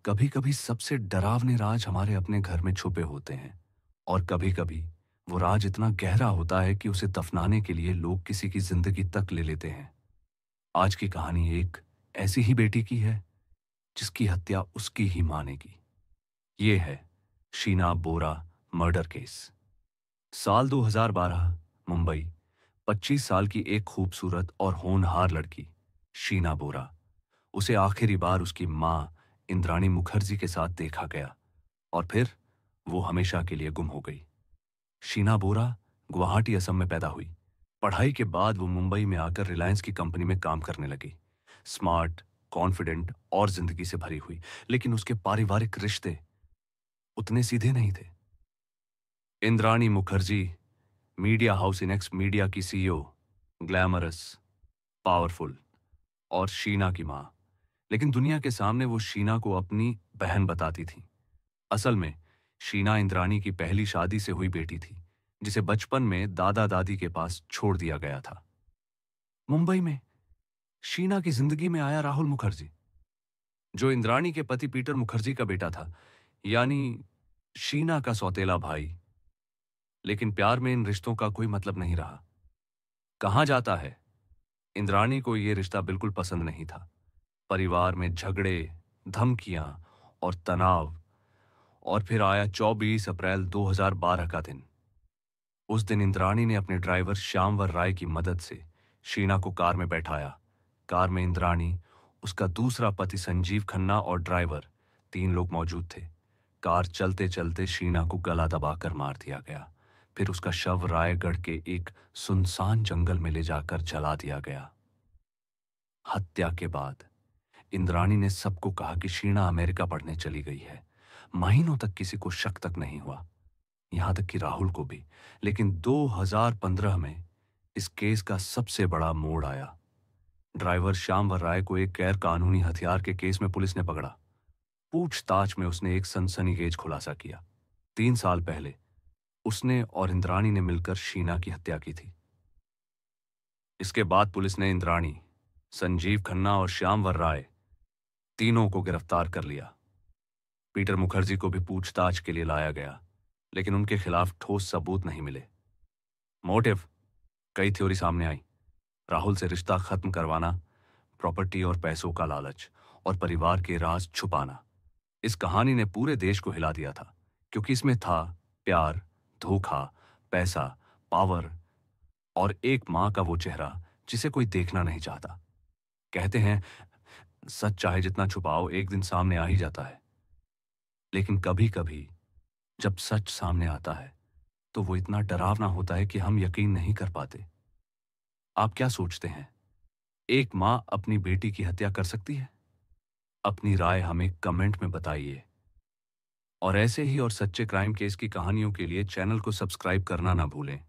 कभी कभी सबसे डरावने राज हमारे अपने घर में छुपे होते हैं। और कभी कभी वो राज इतना गहरा होता है कि उसे दफनाने के लिए लोग किसी की जिंदगी तक ले लेते हैं। आज की कहानी एक ऐसी ही बेटी की है जिसकी हत्या उसकी ही मां ने की। ये है शीना बोरा मर्डर केस। साल 2012, मुंबई। 25 साल की एक खूबसूरत और होनहार लड़की, शीना बोरा। उसे आखिरी बार उसकी मां इंद्राणी मुखर्जी के साथ देखा गया और फिर वो हमेशा के लिए गुम हो गई। शीना बोरा गुवाहाटी, असम में पैदा हुई। पढ़ाई के बाद वो मुंबई में आकर रिलायंस की कंपनी में काम करने लगी। स्मार्ट, कॉन्फिडेंट और जिंदगी से भरी हुई। लेकिन उसके पारिवारिक रिश्ते उतने सीधे नहीं थे। Indrani Mukherjea, media house INX media की सीईओ, ग्लैमरस, पावरफुल और शीना की मां। लेकिन दुनिया के सामने वो शीना को अपनी बहन बताती थी। असल में शीना इंद्राणी की पहली शादी से हुई बेटी थी, जिसे बचपन में दादा दादी के पास छोड़ दिया गया था। मुंबई में शीना की जिंदगी में आया राहुल मुखर्जी, जो इंद्राणी के पति पीटर मुखर्जी का बेटा था, यानी शीना का सौतेला भाई। लेकिन प्यार में इन रिश्तों का कोई मतलब नहीं रहा। कहां जाता है, इंद्राणी को यह रिश्ता बिल्कुल पसंद नहीं था। परिवार में झगड़े, धमकियां और तनाव। और फिर आया 24 अप्रैल 2012 का दिन। उस दिन इंद्राणी ने अपने ड्राइवर श्यामवर राय की मदद से शीना को कार में बैठाया। कार में इंद्राणी, उसका दूसरा पति संजीव खन्ना और ड्राइवर, 3 लोग मौजूद थे। कार चलते चलते शीना को गला दबाकर मार दिया गया। फिर उसका शव रायगढ़ के एक सुनसान जंगल में ले जाकर जला दिया गया। हत्या के बाद इंद्राणी ने सबको कहा कि शीना अमेरिका पढ़ने चली गई है। महीनों तक किसी को शक तक नहीं हुआ, यहां तक कि राहुल को भी। लेकिन 2015 में इस केस का सबसे बड़ा मोड़ आया। ड्राइवर श्यामवर राय को एक गैर कानूनी हथियार के केस में पुलिस ने पकड़ा। पूछताछ में उसने एक सनसनीखेज खुलासा किया। 3 साल पहले उसने और इंद्राणी ने मिलकर शीना की हत्या की थी। इसके बाद पुलिस ने इंद्राणी, संजीव खन्ना और श्यामवर राय, तीनों को गिरफ्तार कर लिया। पीटर मुखर्जी को भी पूछताछ के लिए लाया गया, लेकिन उनके खिलाफ ठोस सबूत नहीं मिले। मोटिव, कई थ्योरी सामने आई। राहुल से रिश्ता खत्म करवाना, प्रॉपर्टी और पैसों का लालच, और परिवार के राज छुपाना। इस कहानी ने पूरे देश को हिला दिया था, क्योंकि इसमें था प्यार, धोखा, पैसा, पावर और एक मां का वो चेहरा जिसे कोई देखना नहीं चाहता। कहते हैं सच चाहे जितना छुपाओ, एक दिन सामने आ ही जाता है। लेकिन कभी कभी जब सच सामने आता है तो वो इतना डरावना होता है कि हम यकीन नहीं कर पाते। आप क्या सोचते हैं, एक मां अपनी बेटी की हत्या कर सकती है? अपनी राय हमें कमेंट में बताइए। और ऐसे ही और सच्चे क्राइम केस की कहानियों के लिए चैनल को सब्सक्राइब करना ना भूलें।